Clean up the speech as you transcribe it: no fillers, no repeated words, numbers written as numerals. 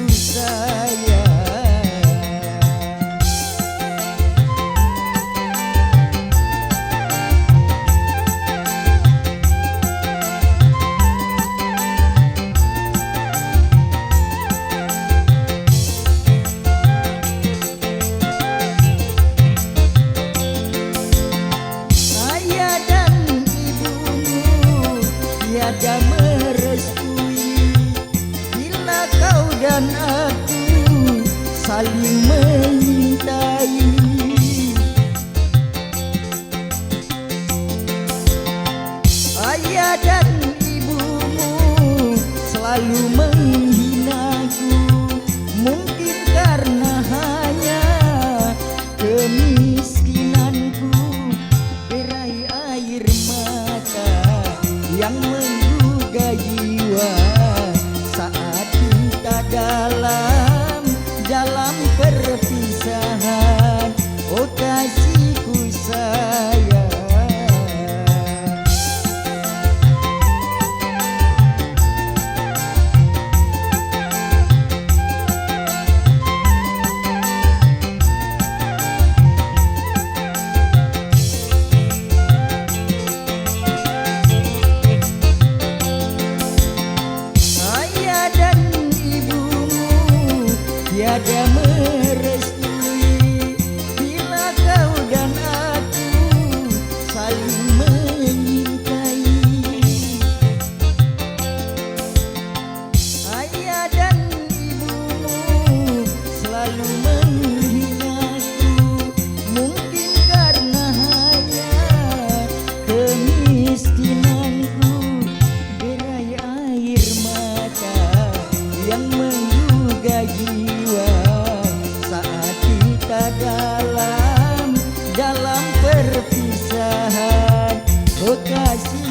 sayang. Ayah dan ibumu tiada merestui bila kau dan aku saling mencintai. Ayah dan ibumu selalu menghinaku, mungkin karena hanya kemiskinanku. Derai air mata yang menggugah jiwa saat kita dalam perpisahan. Oh kasihku sayang. Ayah dan ibumu tiada merestui bila kau dan aku saling mencintai. Ayah dan ibumu selalu menghinaku, mungkin karena hanya kemiskinanku. Derai air mata yang menggugah jiwa saat kita dalam perpisahan. Oh kasih